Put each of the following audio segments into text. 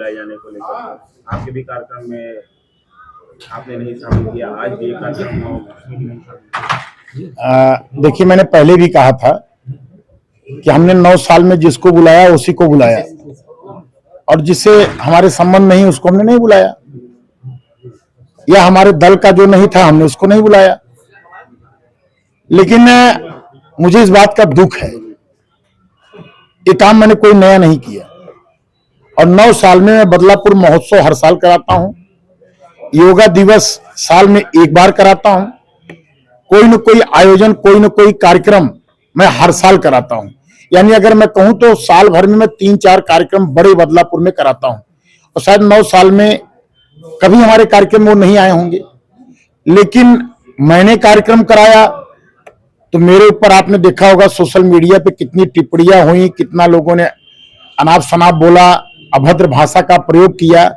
बुलाए जाने को लेकर आपके भी कार्यक्रम में आपने नहीं शामिल किया, आज भी एक कार्यक्रम देखिए, मैंने पहले भी कहा था कि हमने 9 साल में जिसको बुलाया उसी को बुलाया, और जिससे हमारे संबंध नहीं उसको हमने नहीं बुलाया, या हमारे दल का जो नहीं था हमने उसको नहीं बुलाया। लेकिन मुझे इस बात का दुख है, ये काम मैंने कोई नया नहीं किया, और 9 साल में मैं बदलापुर महोत्सव हर साल कराता हूं, योगा दिवस साल में एक बार कराता हूं, कोई न कोई आयोजन, कोई न कोई कार्यक्रम मैं हर साल कराता हूं। यानी अगर मैं कहूं तो साल भर में मैं 3-4 कार्यक्रम बड़े बदलापुर में कराता हूं, और शायद 9 साल में कभी हमारे कार्यक्रम वो नहीं आए होंगे। लेकिन मैंने कार्यक्रम कराया तो मेरे ऊपर आपने देखा होगा सोशल मीडिया पे कितनी टिप्पणियां हुई, कितना लोगों ने अनाप शनाप बोला, अभद्र भाषा का प्रयोग किया,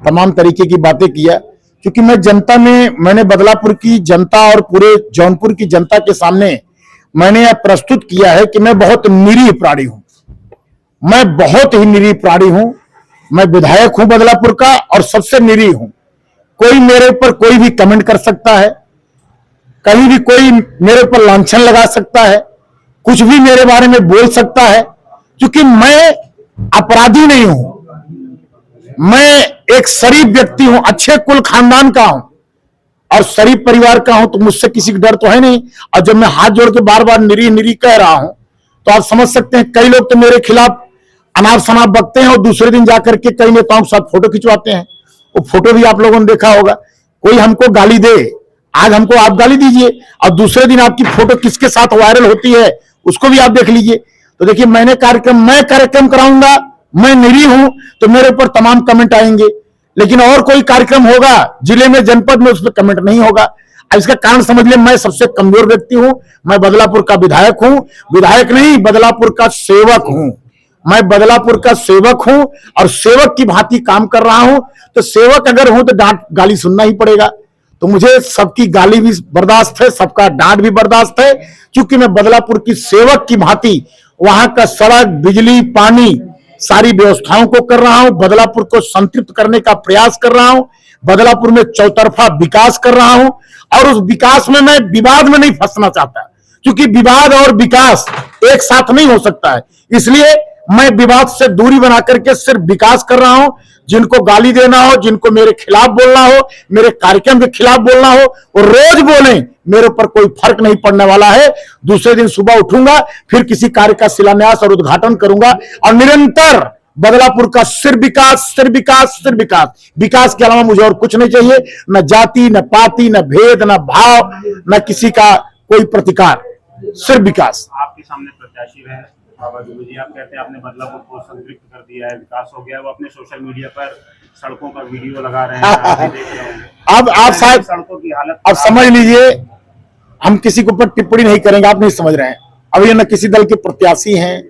तमाम तरीके की बातें किया। क्योंकि मैं जनता में, मैंने बदलापुर की जनता और पूरे जौनपुर की जनता के सामने मैंने यह प्रस्तुत किया है कि मैं बहुत निरीह प्राणी हूं, मैं बहुत ही निरीह प्राणी हूं। मैं विधायक हूं बदलापुर का और सबसे निरीह हूं। कोई मेरे ऊपर कोई भी कमेंट कर सकता है, कहीं भी कोई मेरे ऊपर लांछन लगा सकता है, कुछ भी मेरे बारे में बोल सकता है, क्योंकि मैं अपराधी नहीं हूं, मैं एक शरीफ व्यक्ति हूं, अच्छे कुल खानदान का हूं और शरीफ परिवार का हूं, तो मुझसे किसी का डर तो है नहीं। और जब मैं हाथ जोड़ के बार बार निरीह निरीह कह रहा हूं तो आप समझ सकते हैं, कई लोग तो मेरे खिलाफ अनाप शनाप बकते हैं और दूसरे दिन जाकर के कई नेताओं के साथ फोटो खिंचवाते हैं। वो फोटो भी आप लोगों ने देखा होगा। कोई हमको गाली दे, आज हमको आप गाली दीजिए और दूसरे दिन आपकी फोटो किसके साथ वायरल होती है उसको भी आप देख लीजिए। तो देखिए, मैं कार्यक्रम कराऊंगा, मैं निरीह हूं, तो मेरे ऊपर तमाम कमेंट आएंगे। लेकिन और कोई कार्यक्रम होगा जिले में, जनपद में, उस पर कमेंट नहीं होगा। इसका कारण समझ ले, मैं सबसे कमजोर व्यक्ति हूं। मैं बदलापुर का विधायक हूं, विधायक नहीं, बदलापुर का सेवक हूं। मैं बदलापुर का सेवक हूं और सेवक की भांति काम कर रहा हूं। तो सेवक अगर हूं तो डांट गाली सुनना ही पड़ेगा। तो मुझे सबकी गाली भी बर्दाश्त है, सबका डांट भी बर्दाश्त है, क्योंकि मैं बदलापुर की सेवक की भांति वहां का सड़क, बिजली, पानी, सारी व्यवस्थाओं को कर रहा हूं। बदलापुर को संतृप्त करने का प्रयास कर रहा हूं। बदलापुर में चौतरफा विकास कर रहा हूं, और उस विकास में मैं विवाद में नहीं फंसना चाहता, क्योंकि विवाद और विकास एक साथ नहीं हो सकता है। इसलिए मैं विवाद से दूरी बना करके सिर्फ विकास कर रहा हूं। जिनको गाली देना हो, जिनको मेरे खिलाफ बोलना हो, मेरे कार्यक्रम के खिलाफ बोलना हो, वो रोज बोलें, मेरे ऊपर कोई फर्क नहीं पड़ने वाला है। दूसरे दिन सुबह उठूंगा, फिर किसी कार्य का शिलान्यास और उद्घाटन करूंगा, और निरंतर बदलापुर का सिर्फ विकास, सिर्फ विकास, सिर्फ विकास। विकास के अलावा मुझे और कुछ नहीं चाहिए, न जाति, न पाति, न भेद, न भाव, न किसी का कोई प्रतिकार, सिर्फ विकास। आपके सामने प्रत्याशी रहे बाबा दुबे जी, आप कहते हैं आपने बदलापुर को संतृप्त कर दिया है, विकास हो गया। वो अपने सोशल मीडिया पर सड़कों का वीडियो लगा रहे हैं, आप भी देख रहे होंगे। अब आप शायद सड़कों की हालत, अब समझ लीजिए, हम किसी के ऊपर टिप्पणी नहीं करेंगे, आप नहीं समझ रहे हैं। अब ये न किसी दल के प्रत्याशी हैं,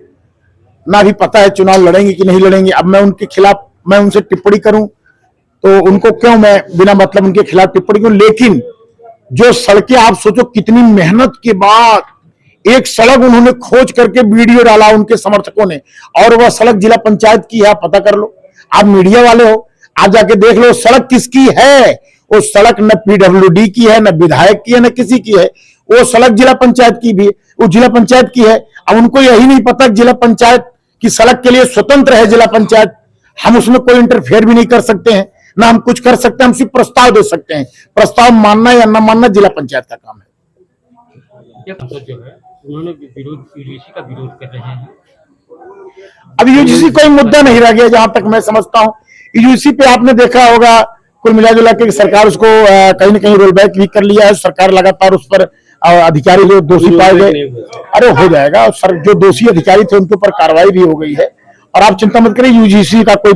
ना भी पता है चुनाव लड़ेंगे कि नहीं लड़ेंगे। अब मैं उनके खिलाफ, मैं उनसे टिप्पणी करूं तो उनको क्यों, मैं बिना मतलब उनके खिलाफ टिप्पणी करूं। लेकिन जो सड़कें, आप सोचो कितनी मेहनत के बाद एक सड़क उन्होंने खोज करके वीडियो डाला उनके समर्थकों ने, और वह सड़क जिला पंचायत की है, पता कर लो। आप मीडिया वाले हो, आप जाके देख लो सड़क किसकी है। वो सड़क न पीडब्ल्यूडी की है, न विधायक की है, न किसी की है। वो सड़क जिला पंचायत की भी है, वो जिला पंचायत की है। अब उनको यही नहीं पता जिला पंचायत की सड़क के लिए स्वतंत्र है जिला पंचायत, हम उसमें कोई इंटरफेयर भी नहीं कर सकते हैं, ना हम कुछ कर सकते हैं, हम सिर्फ प्रस्ताव दे सकते हैं। प्रस्ताव मानना या न मानना जिला पंचायत का काम है। जो है उन्होंने यूजीसी का विरोध कर रहे हैं। अब यूजीसी कोई मुद्दा नहीं रह गया जहां तक मैं समझता हूं। यूजीसी पे आपने देखा होगा, कुल मिला के सरकार उसको कहीं ना कहीं रोल बैक भी कर लिया है। सरकार लगातार उस पर अधिकारी जो दोषी पाए गए, अरे हो जाएगा, सर जो दोषी अधिकारी थे उनके ऊपर कार्रवाई भी हो गई है। और आप चिंता मत करिए, यूजीसी का कोई